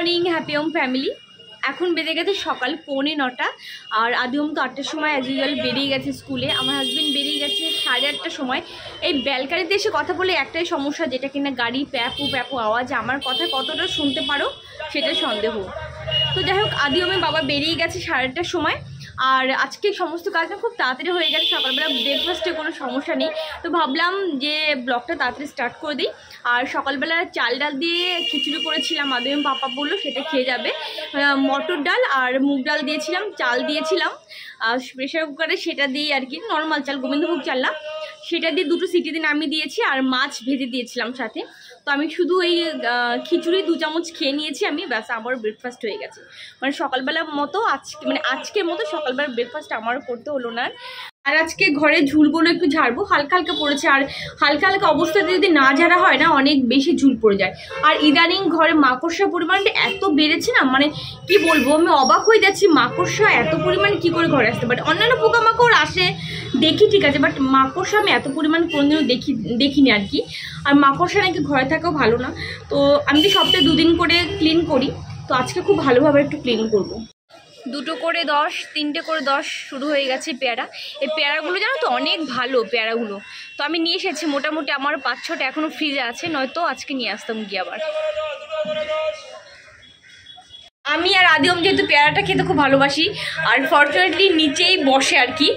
Morning happy home family. এখন বেজে গেছে সকাল 8:45 আর আদি হোম তো 8টার সময় অ্যাজ ইউজুয়াল বেরিয়ে গেছে স্কুলে। আমার হাজব্যান্ড বেরিয়ে গেছে 8:30টার সময়। এই ব্যালকানিতে এসে কথা বলে একটাই সমস্যা, যেটা কিনা গাড়ি প্যাপু প্যাপু আওয়াজ। আমার কথা কতটা শুনতে পারো সেটা সন্দেহ। তো যাই হোক, আদি হোমে বাবা বেরিয়ে গেছে 8:30টার সময়। আর আজকে সমস্ত কাজটা খুব তাড়াতাড়ি হয়ে গেছে, সকালবেলা ব্রেকফাস্টে কোনো সমস্যা নেই। তো ভাবলাম যে ব্লগটা তাড়াতাড়ি স্টার্ট করে দিই। আর সকালবেলা চাল ডাল দিয়ে খিচুড়ি করেছিলাম, আদি হোম পাপা বললো সেটা খেয়ে যাবে। মটর ডাল আর মুগ ডাল দিয়েছিলাম, চাল দিয়েছিলাম আর প্রেশার কুকারে, সেটা দিয়ে আর কি নর্মাল চাল, গোবিন্দভোগ চাল না, সেটা দিয়ে 2টো সিটি দিয়ে নামিয়ে দিয়েছি। আর মাছ ভেজে দিয়েছিলাম সাথে। তো আমি শুধু এই খিচুড়ি 2 চামচ খেয়ে নিয়েছি আমি, ব্যাস আমার ব্রেকফাস্ট হয়ে গেছে। মানে সকালবেলার মতো আজকের মতো সকালবেলা ব্রেকফাস্ট আমারও করতে হলো না। আর আজকে ঘরে ঝুলগুলো একটু ঝাড়বো, হালকা হালকা পড়েছে। আর হালকা হালকা অবস্থাতে যদি না ঝাড়া হয় না, অনেক বেশি ঝুল পড়ে যায়। আর ইদানিং ঘরে মাকড়সার পরিমাণটা এত বেড়েছে না, মানে কি বলবো, আমি অবাক হয়ে যাচ্ছি। মাকড়সা এত পরিমাণে কি করে ঘরে আসতে পারে? অন্যান্য পোকামাকড় আসে দেখি, ঠিক আছে, বাট মাকড়সা আমি এত পরিমাণ কোনোদিনও দেখিনি আর কি। আর মাকড়সা নাকি ঘরে থাকাও ভালো না। তো আমি তো সপ্তাহে 2 দিন করে ক্লিন করি। তো আজকে খুব ভালোভাবে একটু ক্লিন করবো। 2টো করে 10, 3টে করে 10 শুরু হয়ে গেছে পেয়ারা। এই পেয়ারাগুলো জানো তো অনেক ভালো পেয়ারাগুলো। তো আমি নিয়ে এসেছি মোটামুটি, আমার 5-6টা এখনও ফ্রিজে আছে, নয়তো আজকে নিয়ে আসতাম গিয়ে আবার। আমি আর আদি হোম যেহেতু পেয়ারাটা খেতে খুব ভালোবাসি, আর ফর্চুনেটলি নিচেই বসে আর কি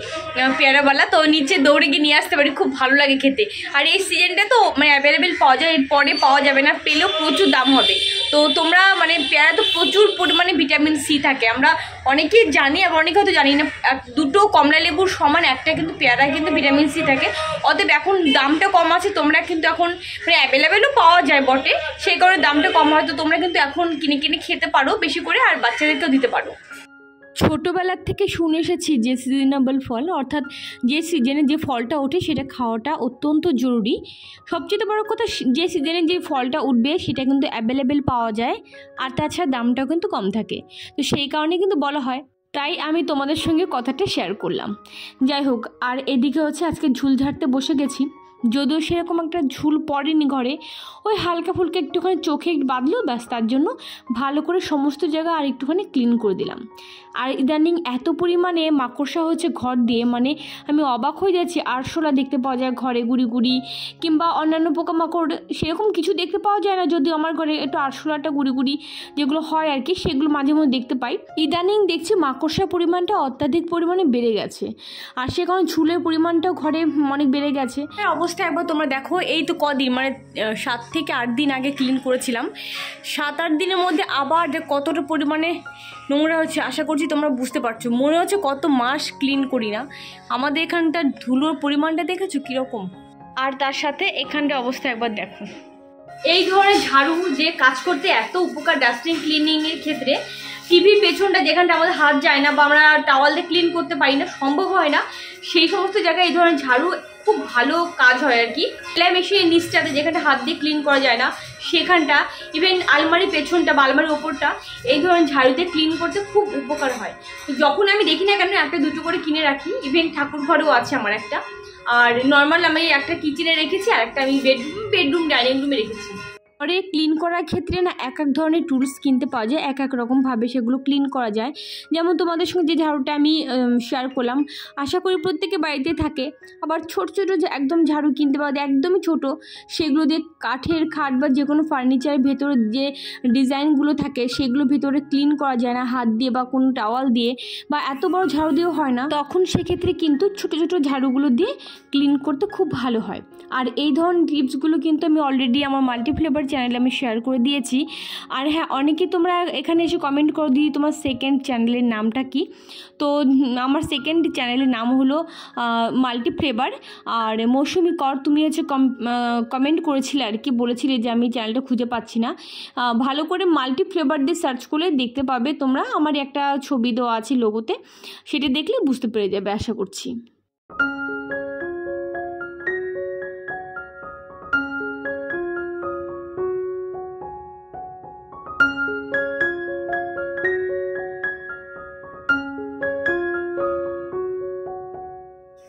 পেয়ারাওয়ালা, তো নিচে দৌড়ে গিয়ে নিয়ে আসতে পারি, খুব ভালো লাগে খেতে। আর এই সিজনটা তো মানে অ্যাভেলেবেল পাওয়া যায়, এরপরে পাওয়া যাবে না, পেলেও প্রচুর দাম হবে। তো তোমরা মানে পেয়ারা তো প্রচুর পরিমাণে ভিটামিন সি থাকে, আমরা অনেকেই জানি, আবার অনেকে হয়তো জানি না। 2টো কমলা লেবুর সমান একটা কিন্তু পেয়ারা কিন্তু ভিটামিন সি থাকে। অতএব এখন দামটা কম আছে, তোমরা কিন্তু এখন মানে অ্যাভেলেবেলও পাওয়া যায় বটে, সেই কারণে দামটা কম হয়। তো তোমরা কিন্তু এখন কিনে খেতে পারো বেশি করে, আর বাচ্চাদেরকেও দিতে পারো। ছোটোবেলার থেকে শুনে এসেছি যে সিজনেবল ফল, অর্থাৎ যে সিজনে যে ফলটা ওঠে সেটা খাওয়াটা অত্যন্ত জরুরি। সবচেয়ে বড় কথা, যে সিজনে যে ফলটা উঠবে সেটা কিন্তু অ্যাভেলেবেল পাওয়া যায়, আর তাছাড়া দামটাও কিন্তু কম থাকে। তো সেই কারণে কিন্তু বলা হয়, তাই আমি তোমাদের সঙ্গে কথাটা শেয়ার করলাম। যাই হোক, আর এদিকে হচ্ছে আজকে ঝুল ঝাড়তে বসে গেছি। যদিও সেরকম একটা ঝুল পড়েনি ঘরে, ওই হালকা ফুলকা একটুখানি চোখে বাঁধলো, ব্যাস, তার জন্য ভালো করে সমস্ত জায়গা আর একটুখানি ক্লিন করে দিলাম। আর ইদানিং এত পরিমাণে মাকড়সা হচ্ছে ঘর দিয়ে, মানে আমি অবাক হয়ে যাচ্ছি। আরশোলা দেখতে পাওয়া যায় ঘরে গুড়ি গুড়ি, কিংবা অন্যান্য পোকামাকড় সেরকম কিছু দেখতে পাওয়া যায় না, যদিও আমার ঘরে একটু আরশোলাটা গুড়ি গুড়ি যেগুলো হয় আর কি, সেগুলো মাঝে মধ্যে দেখতে পাই। ইদানিং দেখছি মাকড়সার পরিমাণটা অত্যাধিক পরিমাণে বেড়ে গেছে, আর সে কারণে ঝুলের পরিমাণটাও ঘরে অনেক বেড়ে গেছে। অবস্থা একবার তোমরা দেখো, এই তো কদিন মানে 7 থেকে 8 দিন আগে ক্লিন করেছিলাম, 7-8 দিনের মধ্যে আবার কতটা পরিমাণে নোংরা হচ্ছে, আশা করছি তোমরা বুঝতে পারছো। মনে হচ্ছে কত মাস ক্লিন করি না। আমাদের এখানটার ধুলোর পরিমাণটা দেখেছো কীরকম? আর তার সাথে এখানটার অবস্থা একবার দেখো। এই ধরনের ঝাড়ু যে কাজ করতে এত উপকার ডাস্টিং ক্লিনিংয়ের ক্ষেত্রে, টিভির পেছনটা যেখানটা আমাদের হাত যায় না বা আমরা টাওয়াল দিয়ে ক্লিন করতে পারি না, সম্ভব হয় না, সেই সমস্ত জায়গায় এই ধরনের ঝাড়ু খুব ভালো কাজ হয় আর কি। সেলাই মেশিনের নিচটাতে যেখানটা হাত দিয়ে ক্লিন করা যায় না সেখানটা, ইভেন আলমারির পেছনটা বা আলমারির ওপরটা, এই ধরনের ঝাড়ুতে ক্লিন করতে খুব উপকার হয়। তো যখন আমি দেখি না কেন 1-2টো করে কিনে রাখি, ইভেন ঠাকুর ঘরেও আছে আমার একটা। আর নর্মাল আমি একটা কিচেনে রেখেছি, আর একটা আমি বেডরুম ডাইনিং রুমে রেখেছি। ঘরে ক্লিন করার ক্ষেত্রে না এক ধরনের টুলস কিনতে পাওয়া যায়, এক রকমভাবে সেগুলো ক্লিন করা যায়। যেমন তোমাদের সঙ্গে যে ঝাড়ুটা আমি শেয়ার করলাম, আশা করি প্রত্যেকে বাড়িতে থাকে। আবার ছোট ছোট যে একদম ঝাড়ু কিনতে পাওয়া যায়, একদমই ছোট, সেগুলো দিয়ে কাঠের খাট বা যে কোনো ফার্নিচারের ভেতরে যে ডিজাইনগুলো থাকে সেগুলো ভেতরে ক্লিন করা যায় না হাত দিয়ে বা কোনো টাওয়াল দিয়ে, বা এত বড় ঝাড়ু দিয়েও হয় না। তখন সেক্ষেত্রে কিন্তু ছোট ছোট ঝাড়ুগুলো দিয়ে ক্লিন করতে খুব ভালো হয়। আর এই ধরনের টিপসগুলো কিন্তু আমি অলরেডি আমার মাল্টিফ্লেভার চ্যানেলে আমি শেয়ার করে দিয়েছি। আর হ্যাঁ, অনেকে তোমরা এখানে এসে কমেন্ট করো, দিদি তোমার সেকেন্ড চ্যানেলের নামটা কি? তো আমার সেকেন্ড চ্যানেলের নাম হলো মাল্টিফ্লেভার। আর মৌসুমি কর, তুমি হচ্ছে কমেন্ট করেছিলে আর কি, বলেছিলে যে আমি চ্যানেলটা খুঁজে পাচ্ছি না। ভালো করে মাল্টিফ্লেভার দিয়ে সার্চ করলে দেখতে পাবে তোমরা, আমার একটা ছবি দেওয়া আছে লোগোতে, সেটা দেখলে বুঝতে পেরে যাবে আশা করছি।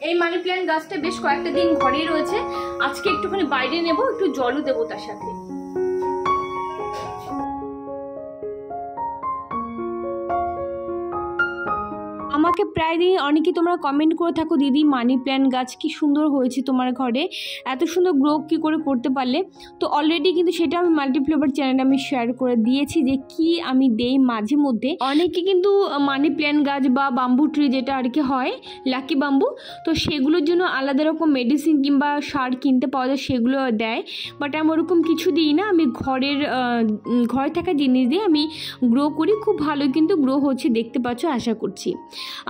এই মানি প্ল্যান্ট গাছটা বেশ কয়েকটা দিন ঘরেই রয়েছে, আজকে একটুখানি বাইরে নেব, একটু জলও দেবো তার সাথে। আমাকে প্রায় দিন অনেকেই তোমরা কমেন্ট করে থাকো, দিদি মানি প্ল্যান্ট গাছ কি সুন্দর হয়েছে তোমার ঘরে, এত সুন্দর গ্রো কী করে করতে পারলে। তো অলরেডি কিন্তু সেটা আমি মাল্টিফ্লেভার চ্যানেলে আমি শেয়ার করে দিয়েছি যে কি আমি দেই মাঝে মধ্যে। অনেকে কিন্তু মানি প্ল্যান্ট গাছ বা বাম্বু ট্রি যেটা আর কি হয় লাকি বাম্বু, তো সেগুলোর জন্য আলাদা রকম মেডিসিন কিংবা সার কিনতে পাওয়া যায়, সেগুলো দেয়। বাট আমি ওরকম কিছু দিই না, আমি ঘরে থাকা জিনিস দিয়ে আমি গ্রো করি, খুব ভালো কিন্তু গ্রো হচ্ছে, দেখতে পাচ্ছ আশা করছি।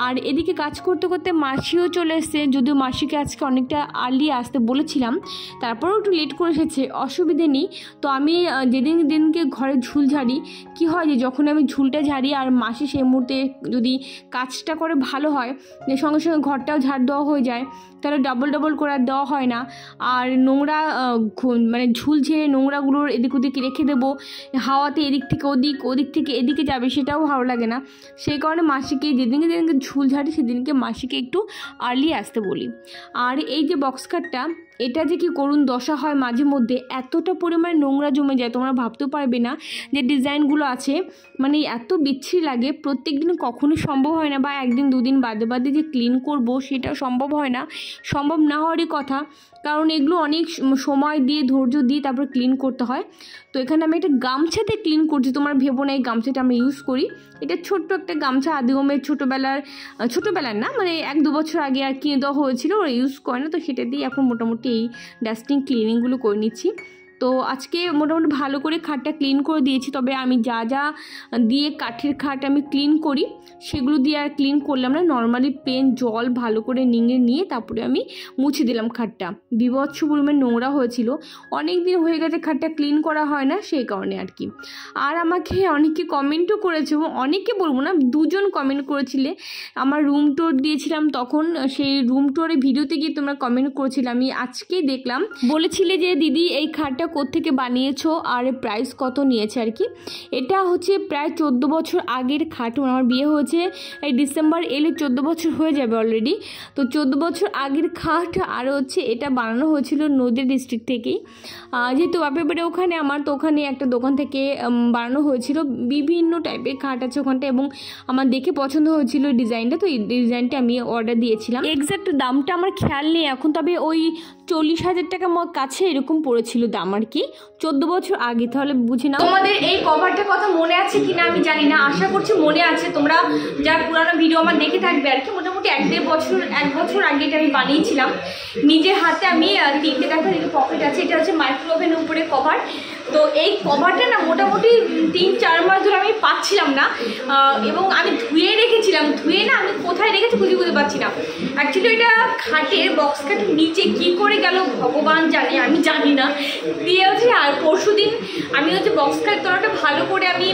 আর এদিকে কাজ করতে করতে মাসিও চলে এসছে, যদিও মাসিকে আজকে অনেকটা আর্লি আসতে বলেছিলাম, তারপরেও একটু লেট করে এসেছে, অসুবিধে নেই। তো আমি যেদিনকে ঘরে ঝুল ঝাড়ি কি হয় যে যখন আমি ঝুলটা ঝাড়ি আর মাসি সেই মুহূর্তে যদি কাজটা করে ভালো হয়, যে সঙ্গে সঙ্গে ঘরটাও ঝাড় দেওয়া হয়ে যায়, তাহলে ডবল করে দেওয়া হয় না। আর নোংরা মানে ঝুল ঝেড়ে নোংরাগুলোর এদিক ওদিক রেখে দেবো, হাওয়াতে এদিক থেকে ওদিক থেকে এদিকে যাবে, সেটাও ভালো লাগে না। সেই কারণে মাসিকে যেদিনকে ঝুল ঝাড়ি সেদিনকে মাসিকে একটু আর্লি আসতে বলি। আর এই যে বক্স কাটটা, এটা যে কি করুন দশা হয় মাঝে মধ্যে, এতটা পরিমাণে নোংরা জমে যায় তোমরা ভাবতেও পারবে না। যে ডিজাইনগুলো আছে মানে এত বিচ্ছিরি লাগে, প্রত্যেক দিন কখনোই সম্ভব হয় না, বা একদিন দুদিন বাদে যে ক্লিন করব সেটাও সম্ভব হয় না, সম্ভব না হওয়ারই কথা, কারণ এগুলো অনেক সময় দিয়ে ধৈর্য দিয়ে তারপর ক্লিন করতে হয়। তো এখানে আমি একটা গামছাতে ক্লিন করছি, তোমরা ভেবো না এই গামছাটা আমি ইউজ করি, এটা ছোট্ট একটা গামছা, আদিগমের ছোটোবেলার না মানে 1-2 বছর আগে আর কিনে দেওয়া হয়েছিল, ওরা ইউজ করে না, তো সেটা দিয়ে এখন মোটামুটি এই ডাস্টিং ক্লিনিংগুলো করে নিচ্ছি। তো আজকে মোটামুটি ভালো করে খাটটা ক্লিন করে দিয়েছি, তবে আমি যা দিয়ে কাঠের খাট আমি ক্লিন করি সেগুলো দিয়ে আর ক্লিন করলাম না, নর্মালি পেন জল ভালো করে নিয়ে তারপরে আমি মুছে দিলাম খাটটা। বিভৎস পরিমাণে নোংরা হয়েছিল, অনেক দিন হয়ে গেছে খাটটা ক্লিন করা হয় না, সেই কারণে আর কি। আর আমাকে অনেকে কমেন্টও করেছে, অনেকে বলবো না, 2জন কমেন্ট করেছিলে, আমার রুম ট্যুর দিয়েছিলাম তখন, সেই রুম ট্যুরের ভিডিওতে গিয়ে তোমরা কমেন্ট করেছিলে, আমি আজকেই দেখলাম, বলেছিলে যে দিদি এই খাটটা কোত্থেকে বানিয়েছো আর প্রাইস কত নিয়েছে আর কি। এটা হচ্ছে প্রায় 14 বছর আগের খাট, আমার বিয়ে হয়েছে এই ডিসেম্বর এলে 14 বছর হয়ে যাবে অলরেডি। তো 14 বছর আগের খাট, আর হচ্ছে এটা বানানো হয়েছিল নদীয়া ডিস্ট্রিক্ট থেকেই, যেহেতু বাপের বাড়ি ওখানে আমার, তো ওখানে একটা দোকান থেকে বানানো হয়েছিল, বিভিন্ন টাইপের খাট আছে ওখানটা, এবং আমার দেখে পছন্দ হয়েছিল ডিজাইনটা, তো এই ডিজাইনটা আমি অর্ডার দিয়েছিলাম। এক্স্যাক্ট দামটা আমার খেয়াল নেই এখন, তবে ওই 40,000 টাকা আমার কাছে এরকম পড়েছিল দাম আর কি, 14 বছর আগে। তাহলে বুঝে নাও তোমাদের এই কভারটার কথা মনে আছে কিনা আমি জানি না, আশা করছি মনে আছে, তোমরা যারা পুরানো ভিডিও আমার দেখে থাকবে আর কি। মোটামুটি 1 বছর আগে এটা আমি বানিয়েছিলাম নিজের হাতে। আমি 3টে দেখো এই পকেট আছে, এটা হচ্ছে মাইক্রোওভেনের উপরে কভার। তো এই কভারটা না মোটামুটি 3-4 মাস ধরে আমি পাচ্ছিলাম না, এবং আমি ধুয়ে রেখেছিলাম, না আমি কোথায় রেখেছি খুঁজে পাচ্ছি না। অ্যাকচুয়ালি এটা খাটের বক্স খাটের নিচে কী করে গেল ভগবান জানে, আমি জানি না। দিয়ে হচ্ছে আর পরশু দিন আমি হচ্ছে বক্স খাটের তলাটা ভালো করে আমি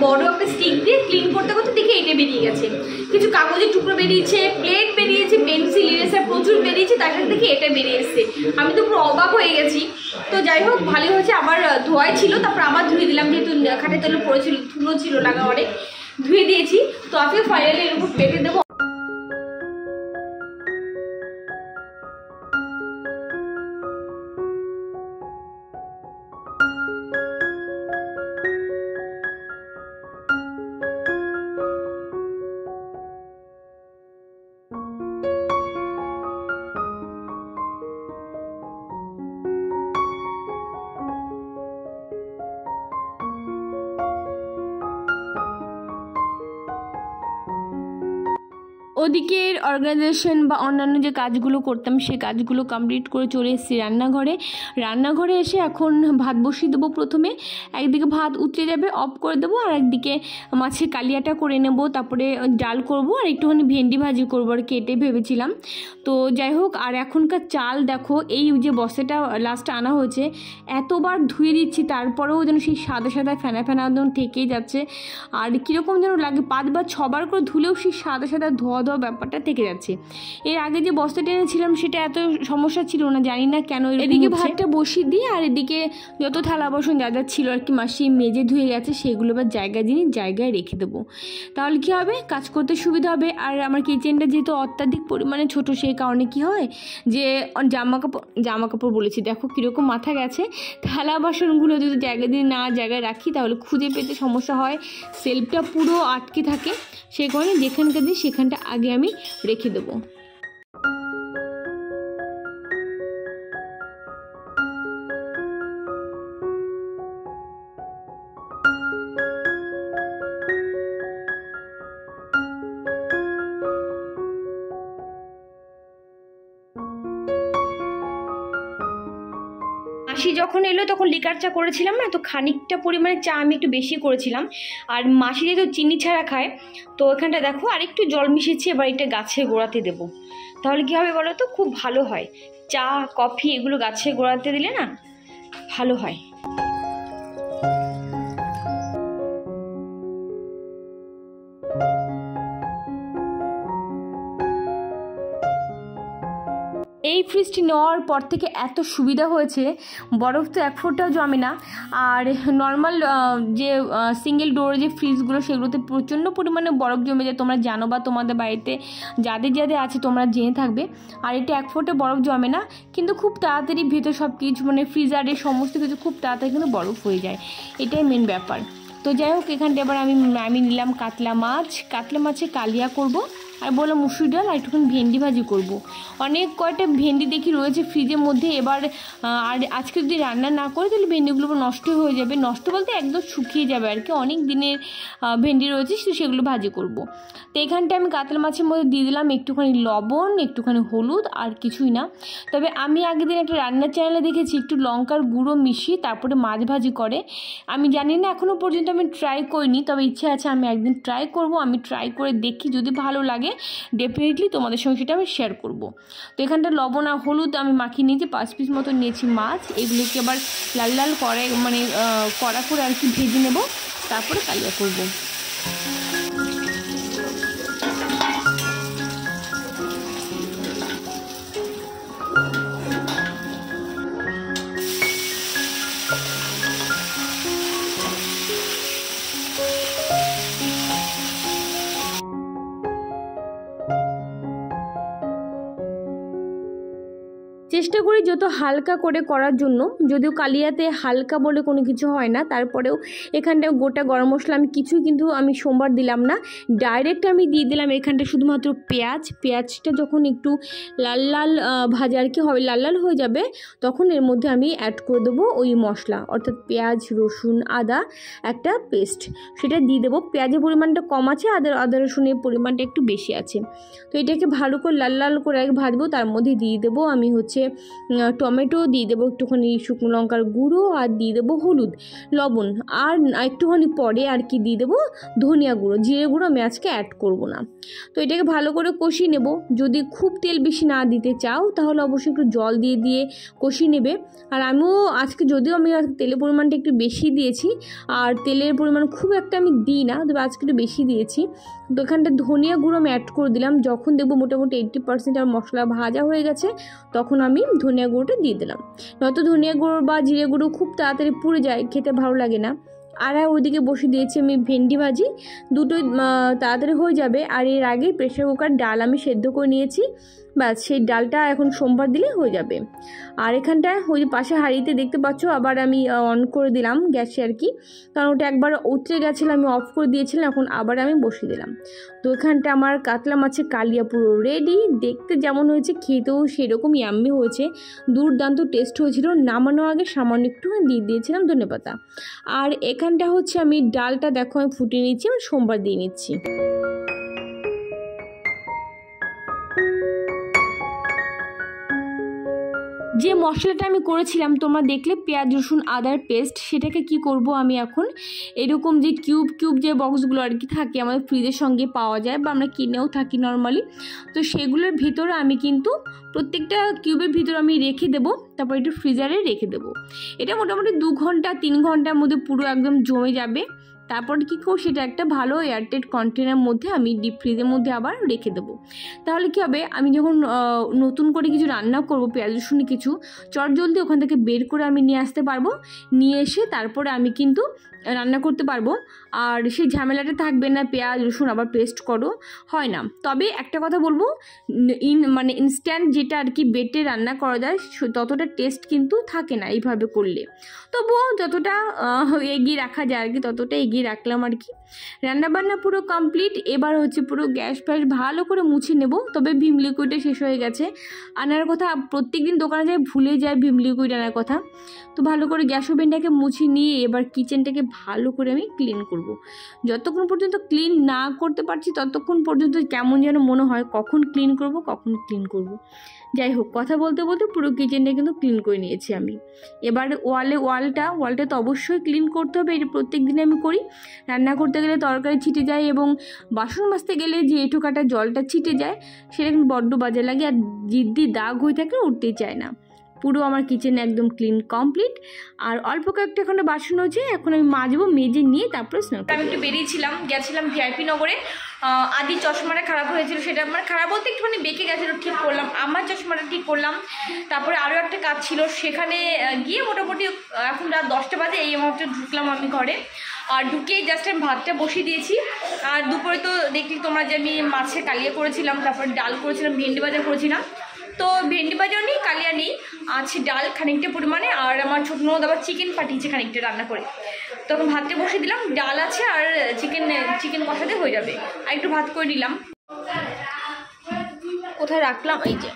বড় একটা স্টিক দিয়ে ক্লিন করতে দেখি এটা বেরিয়ে গেছে, কিছু কাগজের টুকরো বেরিয়েছে, প্লেট বেরিয়েছে, পেন্সিল ইরেজার প্রচুর বেরিয়েছে, তার সাথে দেখি এটা বেরিয়ে এসছে। আমি তো পুরো অবাক হয়ে গেছি। তো যাই হোক ভালোই হয়েছে, আবার ধোয়াই ছিল, তারপর আবার ধুয়ে দিলাম, যেহেতু খাটের তলে পড়েছিল, ধুলো ছিল লাগা, অনেক ধুয়ে দিয়েছি। তো আজকে ফাইনালি এর উপর পেটে দেবো। ওদিকের অর্গানাইজেশন বা অন্যান্য যে কাজগুলো করতাম সেই কাজগুলো কমপ্লিট করে চলে এসেছি রান্নাঘরে এসে এখন ভাত বসিয়ে দেবো। প্রথমে একদিকে ভাত উতরে যাবে, অফ করে দেবো, আর একদিকে মাছের কালিয়াটা করে নেব, তারপরে ডাল করব, আর একটুখানি ভেন্ডি ভাজি করবো আর কেটে ভেবেছিলাম। তো যাই হোক, আর এখনকার চাল দেখো, এই যে বস্তাটা লাস্টে আনা হয়েছে, এতবার ধুয়ে দিচ্ছি তারপরেও যেন সেই সাদা ফেনা একদম থেকেই যাচ্ছে, আর কীরকম যেন লাগে, 5 বা 6 বার করে ধুলেও সেই সাদা ধোয়া ব্যাপারটা থেকে যাচ্ছে। এর আগে যে বস্তাটা এনেছিলাম সেটা এত সমস্যা ছিল না, জানি না কেন। এদিকে ভাতটা বসিয়ে দিই, আর এদিকে যত থালা বাসন যা ছিল আর কি মাসি মেজে ধুয়ে গেছে, সেগুলো বা জায়গায় রেখে দেবো, তাহলে কি হবে কাজ করতে সুবিধা হবে। আর আমার কিচেনটা যেহেতু অত্যাধিক পরিমাণে ছোট, সেই কারণে কি হয় যে জামা কাপড় বলেছি, দেখো কীরকম মাথা গেছে, থালা বাসনগুলো যদি জায়গায় রাখি তাহলে খুঁজে পেতে সমস্যা হয়, সেলফটা পুরো আটকে থাকে, সেই কারণে যেখানটা দিই সেখানটা আগে সঙ্গে আমি রেখে দেবো। মাসি যখন এলো তখন লিকার চা করেছিলাম না, তো খানিকটা পরিমাণে চা আমি একটু বেশি করেছিলাম। আর মাসি যেহেতু চিনি ছাড়া খায়, তো এখানটা দেখো আর একটু জল মিশিয়েছি, এবার এটা গাছের গোড়াতে দেবো। তাহলে কী হবে বলো তো, খুব ভালো হয়। চা কফি এগুলো গাছের গোড়াতে দিলে না ভালো হয়। এই ফ্রিজটি নেওয়ার পর থেকে এত সুবিধা হয়েছে, বরফ তো এক ফোঁটাও জমে না। আর নর্মাল যে সিঙ্গেল ডোরের যে ফ্রিজগুলো সেগুলোতে প্রচণ্ড পরিমাণে বরফ জমে যায়, তোমরা জানো বা তোমাদের বাড়িতে যাদের যাদের আছে তোমরা জেনে থাকবে। আর এটা এক ফোঁটা বরফ জমে না, কিন্তু খুব তাড়াতাড়ি ভেতর সব কিছু মানে ফ্রিজারের সমস্ত কিছু খুব তাড়াতাড়ি কিন্তু বরফ হয়ে যায়, এটাই মেন ব্যাপার। তো যাই হোক, এখানটা এবার আমি নিলাম কাতলা মাছে কালিয়া করব, আর বললাম মুসুর ডাল আর একটুখানি ভেন্ডি ভাজি করব। অনেক কয়টা ভেন্ডি দেখি রয়েছে ফ্রিজের মধ্যে, এবার আর আজকে যদি রান্না না করে তাহলে ভেন্ডিগুলো নষ্ট হয়ে যাবে, নষ্ট বলতে একদম শুকিয়ে যাবে আর কি, অনেক দিনের ভেন্ডি রয়েছে, তো সেগুলো ভাজি করব। তো এখানটা আমি কাতলা মাছের মধ্যে দিয়ে দিলাম একটুখানি লবণ, একটুখানি হলুদ, আর কিছুই না। তবে আমি আগের দিন একটা রান্নার চ্যানেলে দেখেছি একটু লঙ্কার গুঁড়ো মিশিয়ে তারপরে মাছ ভাজি করে। আমি জানি না, এখনও পর্যন্ত আমি ট্রাই করিনি, তবে ইচ্ছে আছে আমি একদিন ট্রাই করব। আমি ট্রাই করে দেখি, যদি ভালো লাগে ডেফিনেটলি তোমাদের সঙ্গে সেটা আমি শেয়ার করব। তো এখানটা লবণ আর হলুদ আমি মাখিয়ে নিয়েছি, 5 পিস মতো নিয়েছি মাছ। এগুলোকে আবার লাল লাল করে মানে কড়া করে আর কি ভেজে নেব, তারপরে কালিয়া করব। চেষ্টা করি যত হালকা করে করার জন্য, যদিও কালিয়াতে হালকা বলে কোনো কিছু হয় না, তারপরেও এখানটায় গোটা গরম মশলা আমি কিছুই কিন্তু আমি সোমবার দিলাম না, ডাইরেক্ট আমি দিয়ে দিলাম এখানটা শুধুমাত্র পেঁয়াজটা যখন একটু লাল লাল ভাজা আর কি হবে, লাল লাল হয়ে যাবে, তখন এর মধ্যে আমি অ্যাড করে দেবো ওই মশলা, অর্থাৎ পেঁয়াজ রসুন আদা একটা পেস্ট, সেটা দিয়ে দেবো। পেঁয়াজের পরিমাণটা কম আছে, আদা রসুনের পরিমাণটা একটু বেশি আছে। তো এটাকে ভালো করে লাল লাল করে আগে ভাজবো, তার মধ্যে দিয়ে দেবো আমি টমেটো, দিয়ে দেবো একটুখানি শুকনো লঙ্কার গুঁড়ো, আর দিয়ে দেবো হলুদ লবণ, আর একটুখানি পরে আর কি দিয়ে দেবো ধনিয়া গুঁড়ো, জিরে গুঁড়ো আমি আজকে অ্যাড করব না। তো এটাকে ভালো করে কষিয়ে নেব। যদি খুব তেল বেশি না দিতে চাও তাহলে অবশ্যই একটু জল দিয়ে কষিয়ে নেবে। আর আমিও আজকে, যদিও আমি তেলের পরিমাণটা একটু বেশি দিয়েছি, আর তেলের পরিমাণ খুব একটা আমি দিই না, তবে আজকে একটু বেশি দিয়েছি। তো এখানটা ধনিয়া গুঁড়ো আমি অ্যাড করে দিলাম। যখন দেখবো মোটামুটি 80% আর মশলা ভাজা হয়ে গেছে, তখন আমি ধনিয়া গুঁড়োটা দিয়ে দিলাম। নয়তো ধনিয়া গুঁড়ো বা জিরে গুঁড়ো খুব তাড়াতাড়ি পুড়ে যায়, খেতে ভালো লাগে না। আর ওইদিকে বসে দিয়েছি আমি ভেন্ডি ভাজি, দুটোই তাড়াতাড়ি হয়ে যাবে। আর এর আগে প্রেশার কুকার ডাল আমি সেদ্ধ করে নিয়েছি, ব্যাস সেই ডালটা এখন সোমবার দিলে হয়ে যাবে। আর এখানটায় ওই পাশে হাঁড়িতে দেখতে পাচ্ছ আবার আমি অন করে দিলাম গ্যাসে আর কি, কারণ ওটা একবার উতরে গেছিলো, আমি অফ করে দিয়েছিলাম, এখন আবার আমি বসিয়ে দিলাম। তো এখানটা আমার কাতলা মাছের কালিয়া পুরো রেডি, দেখতে যেমন হয়েছে খেতেও সেরকম ইয়াম্মি হয়েছে, দুর্দান্ত টেস্ট হয়েছিল। নামানোর আগে সামান্য একটু দিয়ে দিয়েছিলাম ধনেপাতা। আর এখানটা হচ্ছে আমি ডালটা দেখো আমি ফুটিয়ে নিচ্ছি, আমি সোমবার দিয়ে নিচ্ছি। যে মশলাটা আমি করেছিলাম তোমরা দেখলে, পেঁয়াজ রসুন আদার পেস্ট, সেটাকে কি করব আমি এখন এরকম যে কিউব যে বক্সগুলো আর কি থাকে আমাদের ফ্রিজের সঙ্গে পাওয়া যায় বা আমরা কিনেও থাকি নর্মালি, তো সেগুলোর ভিতরে আমি কিন্তু প্রত্যেকটা কিউবের ভিতরে আমি রেখে দেবো, তারপর একটু ফ্রিজারে রেখে দেবো। এটা মোটামুটি 2 ঘন্টা 3 ঘন্টার মধ্যে পুরো একদম জমে যাবে। তারপর কী করব, সেটা একটা ভালো এয়ারটাইট কন্টেনারের মধ্যে আমি ডিপ ফ্রিজের মধ্যে আবার রেখে দেবো। তাহলে কী হবে, আমি যখন নতুন করে কিছু রান্না করব, পেঁয়াজ রসুন কিছু চটজলদি ওখান থেকে বের করে আমি নিয়ে আসতে পারবো। নিয়ে এসে তারপরে আমি কিন্তু রান্না করতে পারবো, আর সেই ঝামেলাটা থাকবে না পেঁয়াজ রসুন আবার পেস্ট করো, হয় না। তবে একটা কথা বলবো, মানে ইনস্ট্যান্ট যেটা আর কি বেটে রান্না করা যায় ততটা টেস্ট কিন্তু থাকে না এইভাবে করলে। তবুও যতটা এগিয়ে রাখা যায় আর কি ততটা এগিয়ে রাখলাম আর কি। রান্নাবান্না পুরো কমপ্লিট। এবার হচ্ছে পুরো গ্যাস ফ্যাস ভালো করে মুছে নেব। তবে ভিম লিকুইডটা শেষ হয়ে গেছে, আনার কথা প্রত্যেক দিন দোকানে যায় ভুলে যায় ভিম লিকুইড আনার কথা। তো ভালো করে গ্যাস ওভেনটাকে মুছে নিয়ে এবার কিচেনটাকে ভালো করে আমি ক্লিন করব। যতক্ষণ পর্যন্ত ক্লিন না করতে পারছি ততক্ষণ পর্যন্ত কেমন যেন মনে হয় কখন ক্লিন করব কখন ক্লিন করব। যাই হোক, কথা বলতে বলতে পুরো কিচেনটা কিন্তু ক্লিন করে নিয়েছি আমি। এবার ওয়ালটা তো অবশ্যই ক্লিন করতে হবে, এটা প্রত্যেক দিন আমি করি। রান্না করতে গেলে তরকারি ছিটে যায় এবং বাসন মাজতে গেলে যে এঁঠো কাটা জলটা ছিটে যায় সেটা কিন্তু বড্ড বাজে লাগে, আর জিদ্দি দাগ হয়ে থাকলে উঠতেই চায় না। পুরো আমার কিচেন একদম ক্লিন কমপ্লিট। আর অল্প কয়েকটা এখনো বাসন হচ্ছে, এখন আমি মাজবো, মেজে নিয়ে তারপরে স্নান করব। আমি একটু বেরিয়েছিলাম, গেছিলাম ভিআইপি নগরে। আদি চশমাটা খারাপ হয়েছিল, সেটা আমার খারাপ বলতে একটুখানি বেঁকে গেছিলো, ঠিক করলাম। আমার চশমাটা ঠিক করলাম। তারপরে আরও একটা কাজ ছিল, সেখানে গিয়ে মোটামুটি এখন রাত 10টা বাজে, এই মুহূর্তে ঢুকলাম আমি ঘরে। আর ঢুকেই জাস্ট আমি ভাতটা বসিয়ে দিয়েছি। আর দুপুরে তো দেখলি তোমরা যে আমি মাছের কালিয়া করেছিলাম, তারপরে ডাল করেছিলাম, ভেন্ডি ভাজা করেছিলাম। তো ভেন্ডি ভাজাও নেই, কালিয়া নেই, আছে ডাল খানিকটা পরিমাণে। আর আমার ছোট ননদ আবার চিকেন পাঠিয়েছে খানিকটা রান্না করে। তখন ভাতটা বসিয়ে দিলাম, ডাল আছে আর চিকেন কষাতে হয়ে যাবে। আর একটু ভাত করে নিলাম। কোথায় রাখলাম, এই যে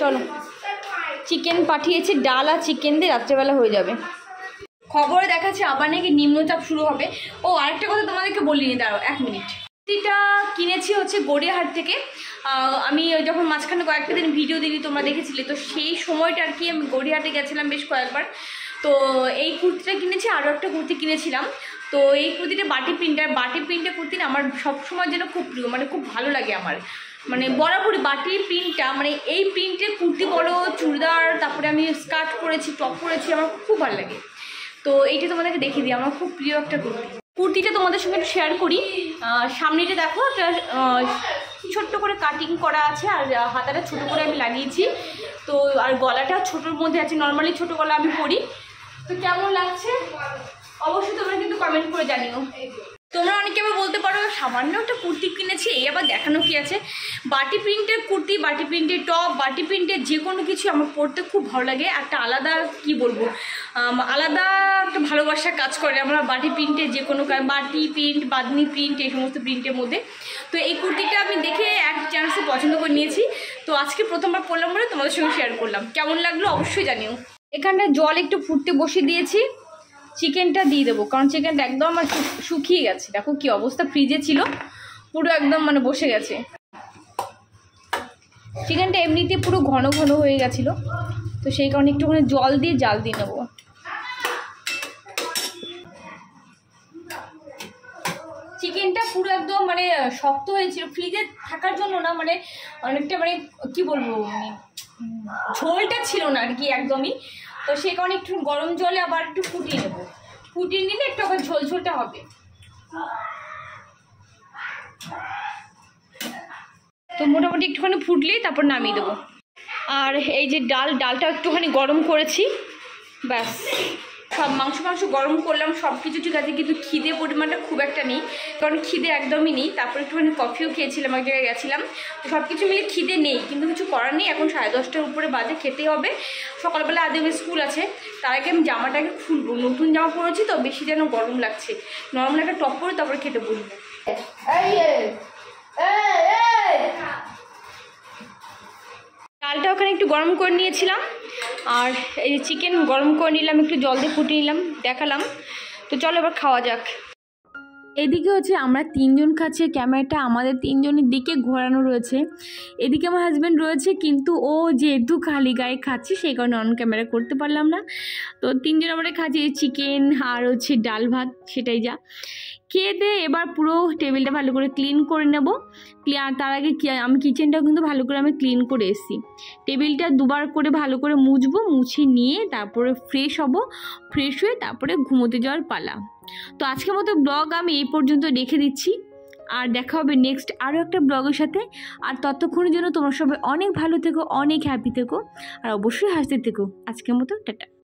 চলো, চিকেন পাঠিয়েছে, ডাল আর চিকেন দিয়ে রাত্রেবেলা হয়ে যাবে। খবরে দেখাচ্ছে আবার নাকি নিম্নচাপ শুরু হবে। ও আরেকটা কথা তোমাদেরকে বলিনি, দাঁড়াও 1 মিনিট। কুর্তিটা কিনেছি হচ্ছে গড়িয়াহাট থেকে। আমি যখন মাঝখানে কয়েকটা দিন ভিডিও দিলি তোমরা দেখেছিলে, তো সেই সময়টা আর কি আমি গড়িয়াহাটে গেছিলাম বেশ কয়েকবার। তো এই কুর্তিটা কিনেছি, আরও একটা কুর্তি কিনেছিলাম। তো এই কুর্তিটা বাটি প্রিন্টের কুর্তিটা আমার সবসময় যেন খুব প্রিয়, মানে খুব ভালো লাগে আমার। মানে বরাবরই বাটির প্রিন্টটা, মানে এই প্রিন্টের কুর্তি বলো, চুড়িদার, তারপরে আমি স্কার্ট পরেছি, টপ পরেছি, আমার খুব ভালো লাগে। তো এইটা তোমাদেরকে দেখিয়ে দিই, আমার খুব প্রিয় একটা কুর্তিটা তোমাদের সঙ্গে একটু শেয়ার করি। সামনেটা দেখো, একটা ছোট্ট করে কাটিং করা আছে, আর হাতাটা ছোট করে আমি লাগিয়েছি। তো আর গলাটা ছোটোর মধ্যে আছে, নর্মালি ছোটো গলা আমি পরি। তো কেমন লাগছে অবশ্যই তোমরা কিন্তু কমেন্ট করে জানিও। তোমরা অনেকে আবার বলতে পারো সামান্য একটা কুর্তি কিনেছি, এই আবার দেখানো কি আছে। বাটি প্রিন্টের কুর্তি, বাটি প্রিন্টের টপ, বাটি প্রিন্টের যে কোনো কিছু আমার পরতে খুব ভালো লাগে। একটা আলাদা কি বলবো, আলাদা একটা ভালোবাসা কাজ করে আমরা বাটি প্রিন্টের যে কোনো বাটি প্রিন্ট, বাঁধনি প্রিন্ট, এই সমস্ত প্রিন্টের মধ্যে। তো এই কুর্তিটা আমি দেখে এক চান্সে পছন্দ করে নিয়েছি। তো আজকে প্রথমবার পরলাম বলে তোমাদের সঙ্গে শেয়ার করলাম। কেমন লাগলো অবশ্যই জানিও। এখানটা জল একটু ফুটতে বসিয়ে দিয়েছি, চিকেনটা দিয়ে দেবো, কারণ চিকেনটা একদম আমার শুকিয়ে গেছে। দেখো কি অবস্থা, ফ্রিজে ছিল, পুরো একদম মানে বসে গেছে। চিকেনটা এমনিতে পুরো ঘন ঘন হয়ে গেছিলো, তো সেই কারণে একটুখানি জল দিয়ে জাল দিয়ে নেবো। চিকেনটা পুরো একদম মানে শক্ত হয়েছিল, ফ্রিজে থাকার জন্য না, মানে অনেকটা মানে কি বলবো, মানে ঝোলটা ছিল না আর কি একদমই। তো সেই কারণে একটু গরম জলে আবার একটু ফুটিয়ে নেবো, ফুটিয়ে নিলে একটু আবার ঝোলঝোলটা হবে। তো মোটামুটি একটুখানি ফুটলেই তারপর নামিয়ে দেবো। আর এই যে ডালটা একটুখানি গরম করেছি, ব্যাস। সব মাংস গরম করলাম, সব কিছু ঠিক আছে, কিন্তু খিদে পরিমাণটা খুব একটা নেই, কারণ খিদে একদমই নেই। তারপর একটুখানি কফিও খেয়েছিলাম, এক জায়গায় গেছিলাম। তো সব কিছু মিলে খিদে নেই, কিন্তু কিছু করার নেই। এখন 10:30টার উপরে বাজে, খেতেই হবে। সকালবেলা আদেবের স্কুল আছে, তার আগে আমি জামাটাকে খুলবো। নতুন জামা পরেছি তো বেশি যেন গরম লাগছে, নরমাল একটা টপ পরে তারপরে খেতে বসবো। ডালটা ওখানে একটু গরম করে নিয়েছিলাম, আর এই চিকেন গরম করে নিলাম, একটু জল দিয়ে ফুটিয়ে নিলাম, দেখালাম। তো চলো এবার খাওয়া যাক। এদিকে হচ্ছে আমরা 3 জন খাচ্ছি, ক্যামেরাটা আমাদের 3 জনের দিকে ঘোরানো রয়েছে। এদিকে আমার হাজব্যান্ড রয়েছে, কিন্তু ও যেহেতু খালি গায়ে খাচ্ছে সেই কারণে অন ক্যামেরা করতে পারলাম না। তো 3 জন আমরা খাচ্ছি চিকেন আর হচ্ছে ডাল ভাত, সেটাই যা। খেয়ে দিয়ে এবার পুরো টেবিলটা ভালো করে ক্লিন করে নেব। তার আগে আমি কিচেনটাও কিন্তু ভালো করে আমি ক্লিন করে এসেছি। টেবিলটা দুবার করে ভালো করে মুছবো, মুছে নিয়ে তারপরে ফ্রেশ হব, ফ্রেশ হয়ে তারপরে ঘুমোতে যাওয়ার পালা। তো আজকের মতো ব্লগ আমি এই পর্যন্ত রেখে দিচ্ছি। আর দেখা হবে নেক্সট আরও একটা ব্লগের সাথে। আর ততক্ষণের জন্য তোমরা সবাই অনেক ভালো থেকো, অনেক হ্যাপি থেকো, আর অবশ্যই হাসতে থেকো। আজকের মতো টাটা।